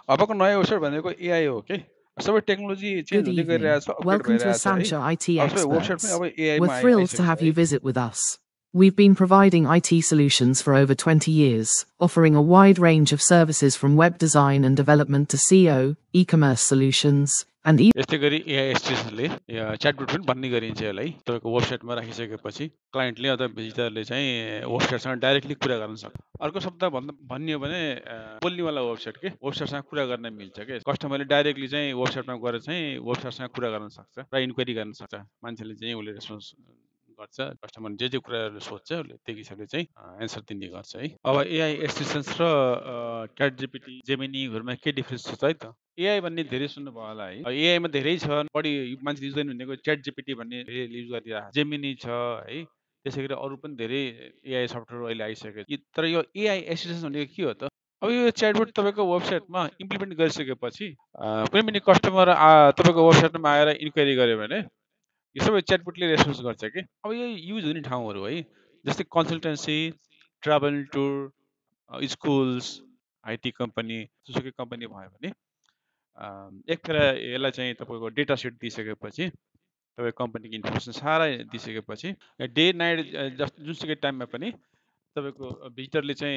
अबको नयाँ वेबसाइट भनेको एआई हो के सबै टेक्नोलोजी चेन्ज Good हुँदै evening. गइरहेछ अपडेट Welcome to भइरहेछ है Asancha IT अब सबै वेबसाइट पनि Experts. अब एआई We're मा thrilled to आइसकेको have छ you है visit with us. We've been providing IT solutions for over 20 years, offering a wide range of services from web design and development to SEO, e-commerce solutions, and यस्तै गरी AI एसिस्टेन्टले च्याटबोट पनि भन्ने गरिन्छ यसलाई तपाईँको वेबसाइटमा राखिसकेपछि क्लाइन्टले अथवा भिजिटरले चाहिँ वेबसाइटसँग डाइरेक्टली कुरा गर्न सक्छ अर्को शब्द भन्ने हो भने बोल्नेवाला वेबसाइट के वेबसाइटसँग कुरा गर्न मिल्छ के कस्टमरले डाइरेक्टली चाहिँ वेबसाइटमा गएर चाहिँ वेबसाइटसँग कुरा गर्न सक्छ र इन्क्वायरी गर्न सक्छ मान्छेले चाहिँ उसले रेस्पोन्स गर्छ कस्टमर जे कुराहरू सोध्छ उसले त्यो हिसाबले चाहिँ एन्सर दिने गर्छ है अब एआई एसिस्टेन्स र च्याट जिपिटी जेमिनीहरूमा के डिफ्रेन्स छ है त एआई भन्ने धेरै सुन्नुभयो होला है एआईमा धेरै छ बढी मान्छे युज गर्ने भनेको च्याट जिपिटी भन्ने युज गरिरहेको जेमिनी छ है त्यसै गरी अरू पनि धेरै एआई सफ्टवेयर अहिले आइसकेको तर यो एआई एसिस्टेन्स भनेको के हो त अब यो च्याटबोट तपाईँको वेबसाइटमा इम्प्लिमेन्ट गरिसकेपछि कुनै पनि कस्टमर तपाईँको वेबसाइटमा आएर इन्क्वायरी गर्यो भने यो सबै च्याटबोटले रेस्पोन्स गर्छ कि अब यो युज हुने ठाउँहरू है जस्तै consultancy travel tour schools IT company जसुकै कम्पनी भयो भने एक फेर यसलाई चाहिँ तपाईँको डेटा सेट दिइसकेपछि तपाईँ कम्पनीको इन्फर्मेसन सारा दिइसकेपछि डे नाइट जस्तो जुनसुकै टाइममा पनि तपाईँको भिजिटरले चाहिँ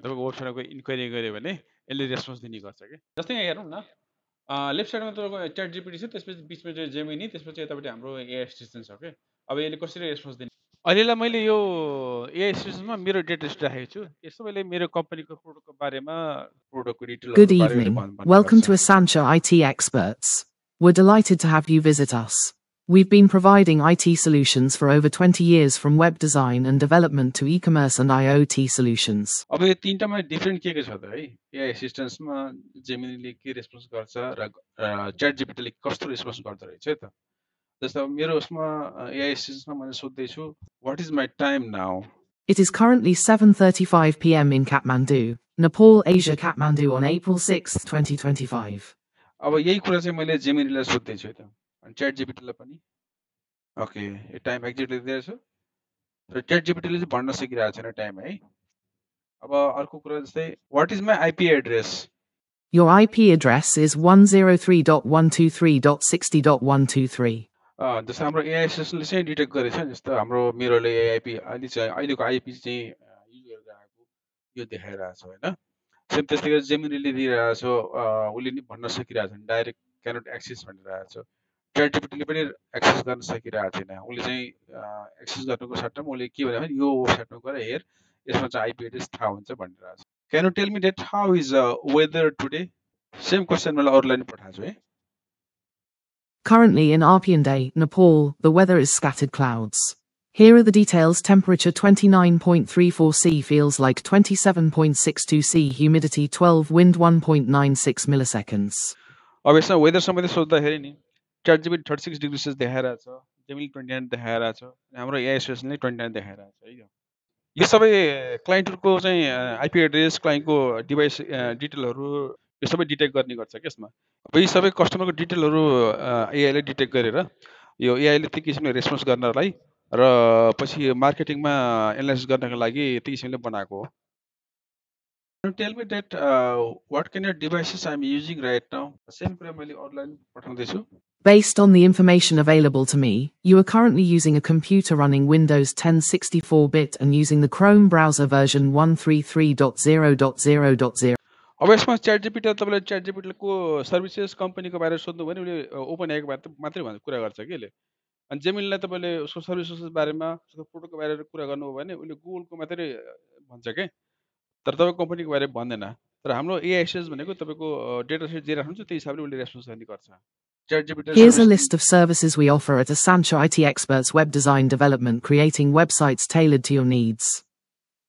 तपाईँको वेबसाइटमा इन्क्वायरी गर्यो भने यसले रेस्पोन्स दिने गर्छ कि जस्तै यहाँ हेरौँ न लेफ्ट साइडमा तपाईँको च्याट जिपिटी छ त्यसपछि बिचमा चाहिँ जेमिनी त्यसपछि यतापट्टि हाम्रो एआई एसिस्टेन्ट छ क्या अब यसले कसरी रेस्पोन्स दिने अहिलेलाई मैले यो एआई एसिस्टेन्टमा मेरो डेटा सेट राखेको छु यसो मैले मेरो कम्पनीको प्रोडक्टको बारेमा प्रोडक्टको Good डिटेलहरू बारे evening. भन्ने Welcome to गर्छ Asancha IT Experts. We're delighted to have you visit us. We've been providing IT solutions for over 20 years from web design and development to e-commerce and IoT solutions. अब यो तिनटामा different के छ त है AI एसिस्टेन्समा जेमिनीले के response गर्छ र chat जिपिटीले कस्तो रेस्पोन्स गर्दो रहेछ है त जस्तो अब मेरो उसमा एआई एसिस्टेन्समा मैले सोध्दैछु what is my time now It is currently 7:35 p.m. in Kathmandu, Nepal, Asia, Kathmandu on April 6, 2025. अब यही कुरा चाहिँ मैले जेमिनीलाई सोध्दैछु त अनि च्याट जिपिटीलाई पनि ओके यो टाइम एक्ज्याक्टली दिएछ र च्याट जिपिटीले चाहिँ भन्न सकिरहेको छैन टाइम है अब अर्को कुरा जस्तै what is my IP address Your IP address is 103.123.60.123. जस्तो हाम्रो एआई एसिस्टेन्टले चाहिँ डिटेक्ट गरेछ जस्तो हाम्रो मिररले एआइपी अहिलेको आइपी चाहिँ युज गरेर आएको यो देखाइरहेछ होइन सेम त्यस्तै गरी जेमिनीले दिइरहेछ उसले नि भन्न सकिरहेको छैन डाइरेक्ट क्यानट एक्सेस भनिरहेको छ च्याट जिपिटीले पनि एक्सेस गर्न सकिरहेको छैन उसले चाहिँ एक्सेस गर्नुको सट्टामा उसले के भन्यो भने यो वेबसाइटमा गएर हेर यसमा चाहिँ आइपी एड्रेस थाहा हुन्छ भनिरहेको छ can you tell me that how is whether today same question मैले अरूलाई नि पठाएको छु है Currently in Arpyanday, Nepal, the weather is scattered clouds. Here are the details: temperature 29.34 C, feels like 27.62 C, humidity 12, wind 1.96 milliseconds. अब यसमा weather सम्बन्धी सोद्धाखेरि नि च्याट जिपिटी 36 डिग्री सेल्सियस देखाइरहेछ जेमिनी 29 देखाइरहेछ हाम्रो एआई एसिस्टेन्टले 29 देखाइरहेछ है यो सबै क्लाइन्टहरूको चाहिँ आइपी एड्रेस क्लाइन्टको डिभाइस डिटेलहरू यो सबै डिटेक्ट गर्ने गर्छ कि यसमा अब यी सबै कस्टमरको डिटेलहरू एआईले डिटेक्ट गरेर यो एआईले त्यो किसिमले रेस्पोन्स गर्नलाई र पछि मार्केटिङमा एनालाइसिस गर्नको लागि त्यो किसिमले बनाएको हो tell me that what kind of devices I am using right now same कुरा मैले अरूलाई पठाउँदैछु Based on the information available to me, you are currently using a computer running Windows 10 64-bit and using the Chrome browser version 133.0.0.0. अब यसमा chat GPT तपाईँले chat जिपिटीको services कम्पनीको बारेमा सोध्नु भने उसले ओपन एआईको बारे मात्रै कुरा गर्छ कि यसले अनि जेमिनीलाई तपाईँले उसको सर्भिसेस बारेमा उसको प्रोडक्टको बारेमा कुरा गर्नुभयो भने उसले गुगलको मात्रै भन्छ के तर तपाईँको कम्पनीको बारेमा भन्दैन तर हाम्रो एआई एसिस्टेन्स भनेको तपाईँको डेटा सेट जे राख्नुहुन्छ त्यही हिसाबले उसले रेस्पोन्स गर्ने गर्छ Here's a list of services we offer at Asancha IT Experts Web Design Development, creating websites tailored to your needs.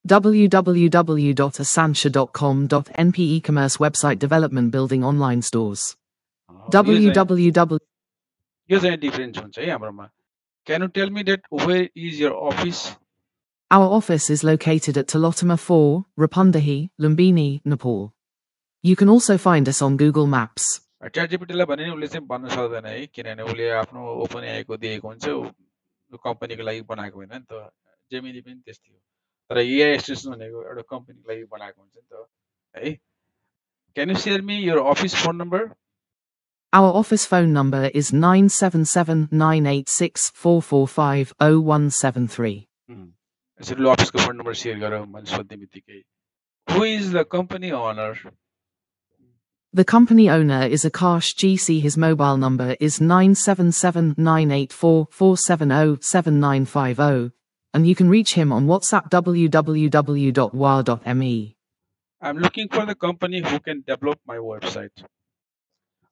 www.asancha.com.np e-commerce website development, building online stores. www. यो चाहिँ difference हुन्छ है हाम्रोमा can you tell me that where is your office Our office is located at Talotama 4, Rapundahi, Lumbini, Nepal. You can also find us on Google Maps. Chat जिपिटीलाई भने नि उसले चाहिँ भन्न सक्दैन है किनभने उसले आफ्नो ओपन एआईको दिएको हुन्छ कम्पनीको लागि बनाएको होइन नि त जेमिनी पनि त्यस्तै हो तर एआई एसिस्टेन्ट भनेको एउटा कम्पनीको लागि बनाएको हुन्छ नि त है Can you share me your office phone number? Our office phone number is 977-986-445-0173. यसरी ल अफिसको फोन नम्बर सेयर गर मैले सोध्ने बित्तिकै. Who is the company owner? The company owner is Akash GC. His mobile number is 977-984-470-7950, and you can reach him on WhatsApp www.wa.me. I'm looking for the company who can develop my website.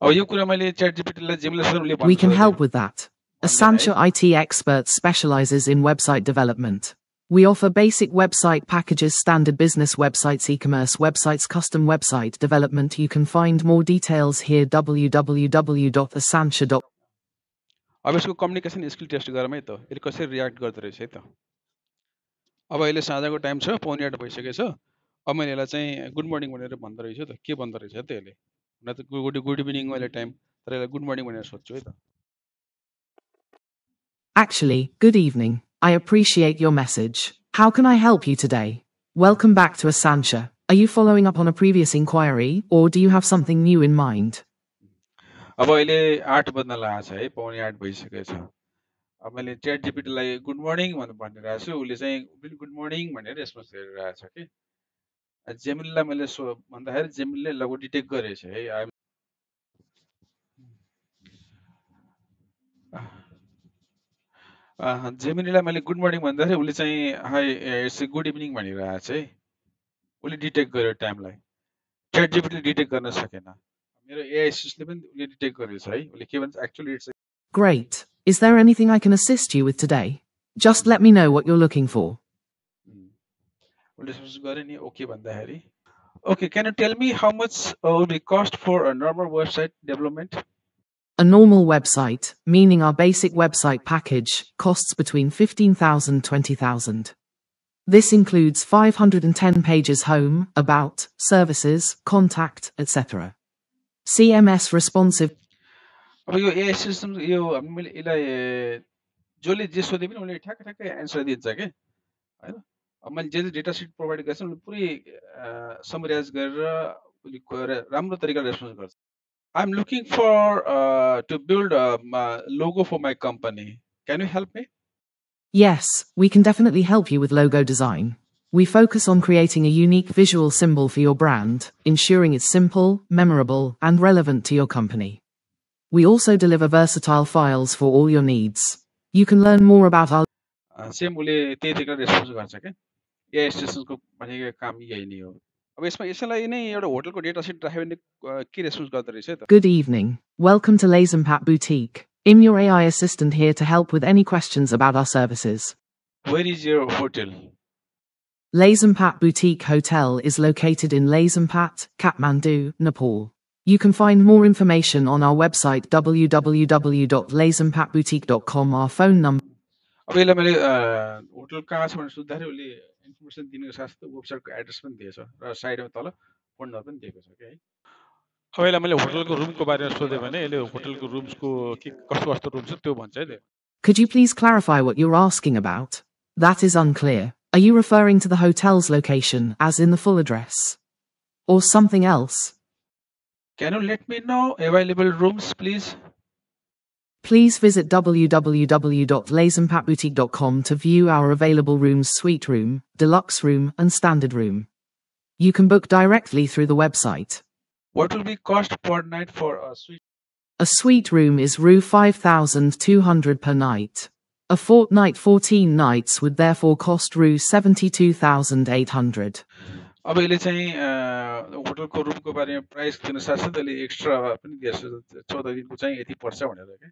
अब यो कुरा मैले ChatGPT लाई जेमिनीलाई सोध्नु ले We भन्नु can सोधेँ. help with that. Asancha IT expert specializes in website development. We offer basic website packages, standard business websites, e-commerce websites, custom website development. You can find more details here www.asancha.com. अब यसको communication skill test गरौँ है त. यसले कसरी react गर्दो रहेछ है त. अब अहिले साँझको टाइम छ, 8:45 भइसकेछ. अब मैले यसलाई चाहिँ गुड मर्निङ भनेर भन्दो रहेछु त. के भन्दो रहेछ त यसले? न त गुड इभिनिङ अहिले टाइम, तर यसलाई गुड मर्निङ भनेर सोध्छु है त. Actually, good evening. I appreciate your message. How can I help you today? Welcome back to Asancha. Are you following up on a previous inquiry, or do you have something new in mind? अब अहिले 8 बज्न लागेको छ है, 8:45 भइसकेछ. अब मैले ChatGPT लाई good morning भनेर भनिरहेको छु. उसले चाहिँ गुड मर्निङ भनेर रेस्पोन्स दिइरहेको छ के. जेमिनीलाई मैले भन्दाखेरि जेमिनीले लगभग डिटेक्ट गरेछ है. जेमिनीलाई मैले गुड मर्निङ भन्दाखेरि उसले चाहिँ हाई इट्स गुड इभिनिङ भनिरहेको छ है. उसले डिटेक्ट गर्यो टाइमलाई. ChatGPT ले डिटेक्ट गर्न सकेन. मेरो एआई सिस्टमले पनि उसले डिटेक्ट गरेछ है. उसले के भन्छ actually it's Great. Is there anything I can assist you with today? Just let me know what you're looking for. उसले सोच गरे नि ओके भन्दाखेरि. Okay, can you tell me how much would be cost for a normal website development? A normal website, meaning our basic website package, costs between 15,000 and 20,000. This includes 510 pages: home, about, services, contact, etc. CMS responsive. अब यो AI system यो मैले यसलाई जसले जे सोधे पनि उसले ठ्याक्कै एन्सर दिन्छ के हैन. अब मैले जे डेटा सिट प्रोभाइड गर्छु उसले पुरै समराइज गरेर उसले राम्रो तरिकाले रेस्पोन्स गर्छ. I'm looking for to build a logo for my company. Can you help me? Yes, we can definitely help you with logo design. We focus on creating a unique visual symbol for your brand, ensuring it's simple, memorable, and relevant to your company. We also deliver versatile files for all your needs. You can learn more about our same उसले त्यही तरिकाले response गर्छ के. AI स्टेसनको भनेको काम यही नै हो. अब यसलाई नै एउटा होटलको डेटा सिट राख्यो भने के रेस्पोन्स गर्दो रहेछ त. Good evening. Welcome to Lazempat Boutique. I'm your AI assistant here to help with any questions about our services. Where is your hotel? Lazempat Boutique Hotel is located in Lazempat, Kathmandu, Nepal. You can find more information on our website www.lazempatboutique.com. Our phone number. अब यसलाई मैले hotel कहाँ छ भनेर सोध्दाखेरि उसले information दिनुको साथसाथै वेबसाइटको एड्रेस पनि दिएछ र साइडमा तल फोन नम्बर पनि दिएको छ के है. अब यसलाई मैले होटलको रुमको बारेमा सोधेँ भने यसले होटलको रुम्सको के कस्तो कस्तो रुम छ त्यो भन्छ है त्यो. Could you please clarify what you're asking about? That is unclear. Are you referring to the hotel's location, as in the full address? Or something else? Can you let me know available rooms, please? Please visit www.lazempatboutique.com to view our available rooms: suite room, deluxe room, and standard room. You can book directly through the website. What will be cost per night for a suite? A suite room is Rs 5,200 per night. A fortnight 14 nights would therefore cost Rs 72,800. अब यसले चाहिँ होटलको रुमको बारेमा price दिन साथसाथै यसले extra पनि दिएछ 14 दिनको चाहिँ यति पर्छ भनेर के.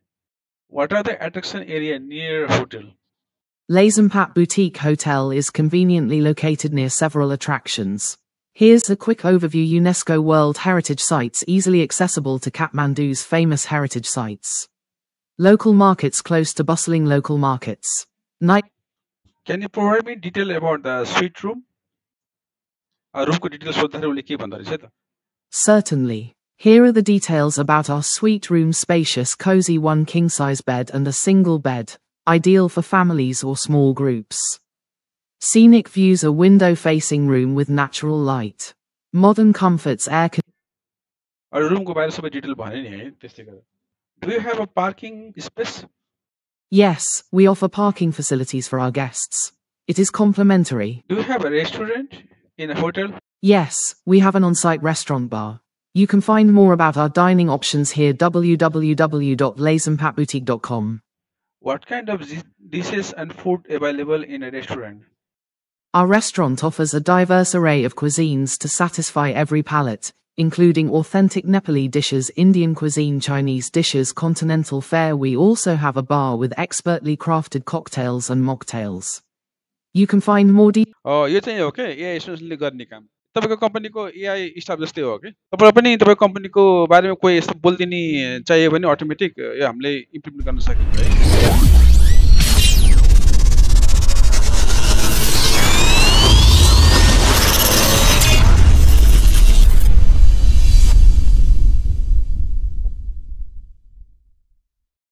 What are the attraction area near hotel? Lazempat Boutique Hotel is conveniently located near several attractions. Here's a quick overview: UNESCO World Heritage Sites easily accessible to Kathmandu's famous heritage sites. Local markets close to bustling local markets. Night. Can you provide me detail about the suite room? रुमको detail सोध्दाखेरि उसले के भन्दो रहेछ त. Certainly. Here are the details about our suite room: spacious, cozy, one king-size bed and a single bed, ideal for families or small groups. Scenic views: a window-facing room with natural light. Modern comforts: air conditioning. रुमको बाहिर सबै detail भने नि है त्यस्तै गरेर do you have a parking space Yes, we offer parking facilities for our guests. It is complimentary. Do you have a restaurant in a hotel Yes, we have an on-site restaurant bar. You can find more about our dining options here www.lazenpatboutique.com. What kind of dishes and food available in a restaurant? Our restaurant offers a diverse array of cuisines to satisfy every palate, including authentic Nepali dishes, Indian cuisine, Chinese dishes, continental fare. We also have a bar with expertly crafted cocktails and mocktails. You can find more details. यो चाहिँ हो के AI एसोसिएसनले गर्ने काम तपाईको कम्पनीको AI staff जस्तै हो के तपाईलाई पनि तपाईको कम्पनीको बारेमा कोही यस्तो बोल्दिनी चाहियो भने अटोमेटिक यो हामीले इम्प्लिमेन्ट गर्न सकिन्छ है